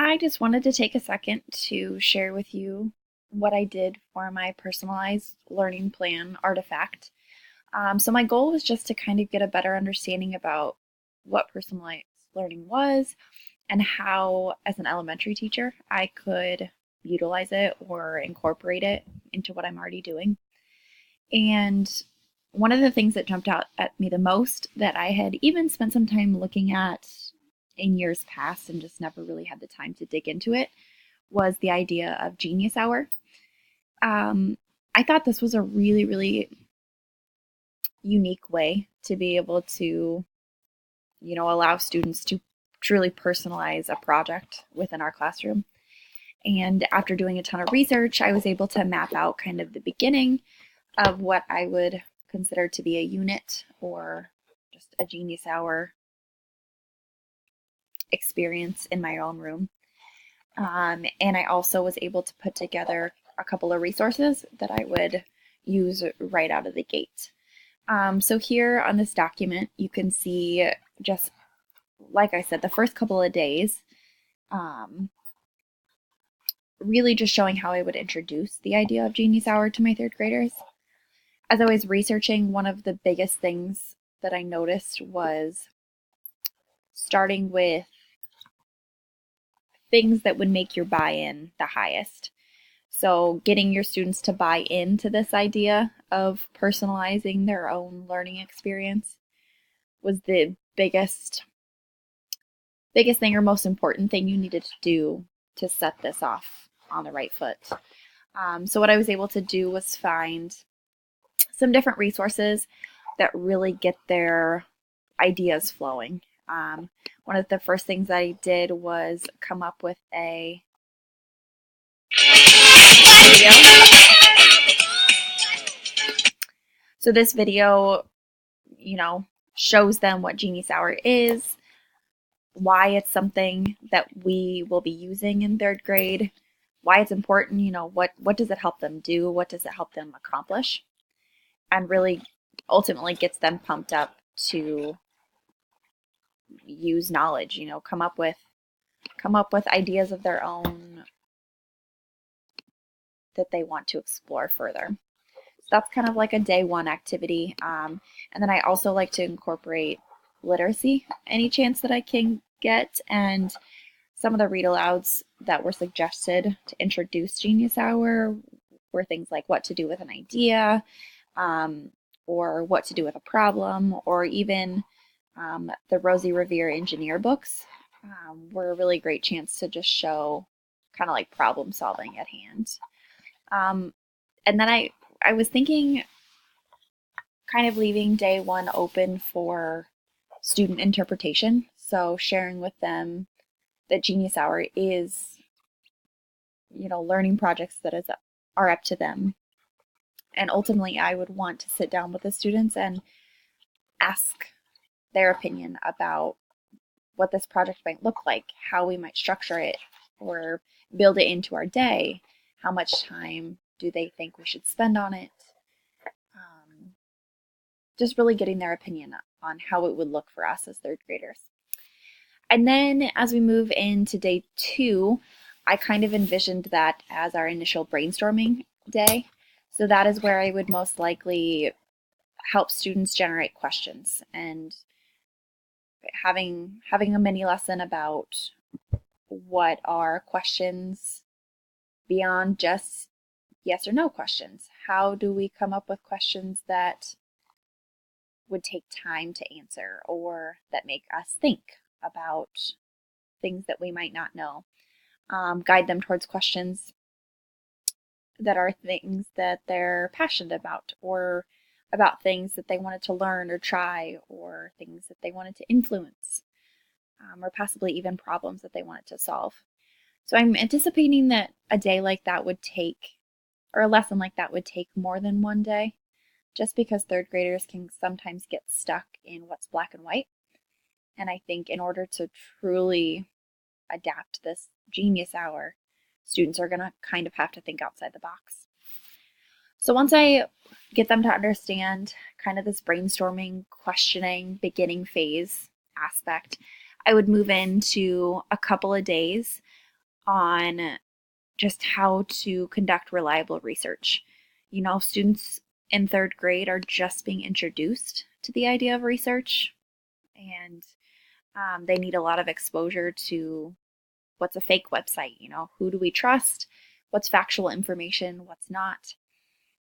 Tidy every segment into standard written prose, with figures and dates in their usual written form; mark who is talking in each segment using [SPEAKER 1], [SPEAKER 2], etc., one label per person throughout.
[SPEAKER 1] I just wanted to take a second to share with you what I did for my personalized learning plan artifact. So, my goal was just to kind of get a better understanding about what personalized learning was and how, as an elementary teacher, I could utilize it or incorporate it into what I'm already doing. And one of the things that jumped out at me the most that I had even spent some time looking at in years past and just never really had the time to dig into it was the idea of Genius Hour. Um, I thought this was a really, really unique way to be able to, allow students to truly personalize a project within our classroom. And after doing a ton of research, I was able to map out kind of the beginning of what I would consider to be a unit or just a Genius Hour experience in my own room. And I also was able to put together a couple of resources that I would use right out of the gate. So here on this document, you can see just, like I said, the first couple of days, really just showing how I would introduce the idea of Genius Hour to my third graders. As I was researching, one of the biggest things that I noticed was starting with things that would make your buy-in the highest. So getting your students to buy into this idea of personalizing their own learning experience was the biggest thing or most important thing you needed to do to set this off on the right foot. So what I was able to do was find some different resources that really get their ideas flowing. One of the first things I did was come up with a video. So this video, shows them what Genius Hour is, why it's something that we will be using in third grade, why it's important, what does it help them do, what does it help them accomplish, and really ultimately gets them pumped up to use knowledge, come up with ideas of their own that they want to explore further. So that's kind of like a day one activity. And then I also like to incorporate literacy any chance that I can get. And some of the read alouds that were suggested to introduce Genius Hour were things like what to do with an idea, or what to do with a problem, or even the Rosie Revere engineer books were a really great chance to just show kind of like problem solving at hand. And then I was thinking kind of leaving day one open for student interpretation. So sharing with them that Genius Hour is, learning projects that are up to them. And ultimately, I would want to sit down with the students and ask their opinion about what this project might look like, how we might structure it, or build it into our day. How much time do they think we should spend on it? Just really getting their opinion on how it would look for us as third graders. And then as we move into day two, I kind of envisioned that as our initial brainstorming day. So that is where I would most likely help students generate questions and having a mini lesson about what are questions beyond just yes or no questions. How do we come up with questions that would take time to answer or that make us think about things that we might not know? Guide them towards questions that are things that they're passionate about, or about things that they wanted to learn or try, or things that they wanted to influence, or possibly even problems that they wanted to solve. So I'm anticipating that a day like that would take, or a lesson like that would take more than one day, just because third graders can sometimes get stuck in what's black and white. And I think in order to truly adapt this Genius Hour, students are going to kind of have to think outside the box. So once I get them to understand kind of this brainstorming, questioning, beginning phase aspect, I would move into a couple of days on just how to conduct reliable research. Students in third grade are just being introduced to the idea of research, and they need a lot of exposure to what's a fake website, who do we trust, what's factual information, what's not.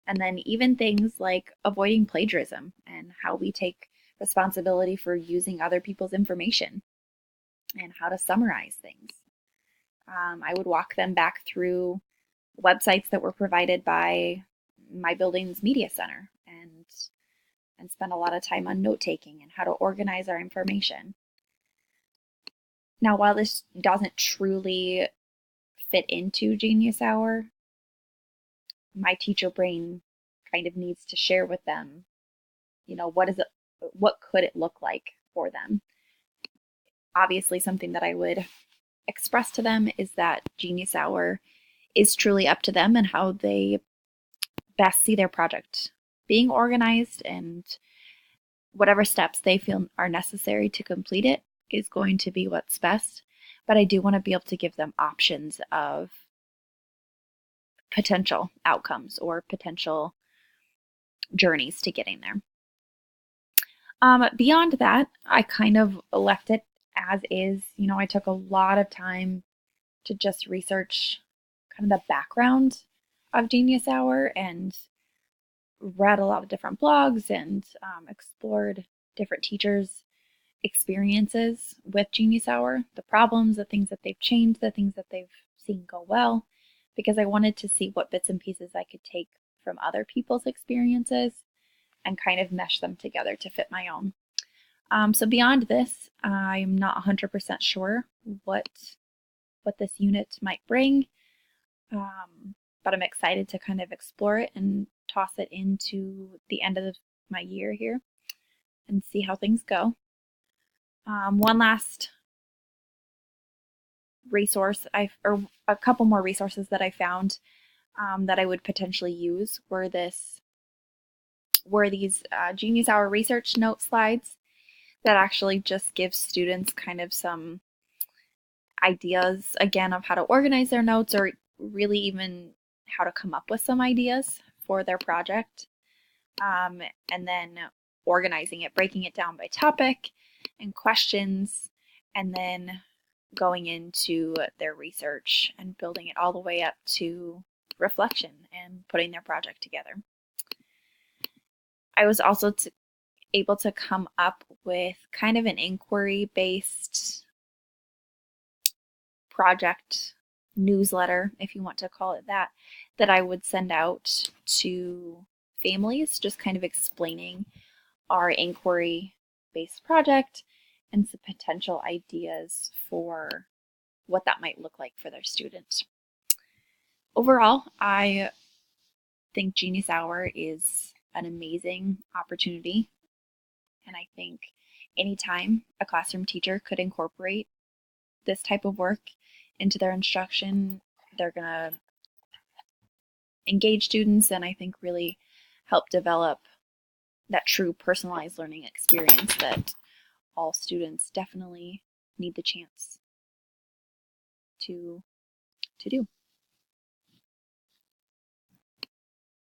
[SPEAKER 1] And then even things like avoiding plagiarism and how we take responsibility for using other people's information and how to summarize things. I would walk them back through websites that were provided by my building's media center and spend a lot of time on note taking and how to organize our information. Now, while this doesn't truly fit into Genius Hour, my teacher brain kind of needs to share with them, what could it look like for them? Obviously, something that I would express to them is that Genius Hour is truly up to them and how they best see their project being organized, and whatever steps they feel are necessary to complete it is going to be what's best. But I do want to be able to give them options of potential outcomes or potential journeys to getting there. Beyond that, I kind of left it as is. I took a lot of time to just research kind of the background of Genius Hour and read a lot of different blogs and explored different teachers' experiences with Genius Hour, the problems, the things that they've changed, the things that they've seen go well, because I wanted to see what bits and pieces I could take from other people's experiences and kind of mesh them together to fit my own. So beyond this, I'm not 100% sure what this unit might bring, but I'm excited to kind of explore it and toss it into the end of my year here and see how things go. One last resource, or a couple more resources that I found that I would potentially use were these Genius Hour research note slides that actually just give students kind of some ideas, again, of how to organize their notes, or really even how to come up with some ideas for their project. And then organizing it, breaking it down by topic and questions, and then going into their research and building it all the way up to reflection and putting their project together. I was also able to come up with kind of an inquiry-based project newsletter, if you want to call it that I would send out to families, just kind of explaining our inquiry-based project and some potential ideas for what that might look like for their students. Overall, I think Genius Hour is an amazing opportunity, and I think anytime a classroom teacher could incorporate this type of work into their instruction, they're going to engage students and I think really help develop that true personalized learning experience that all students definitely need the chance to do.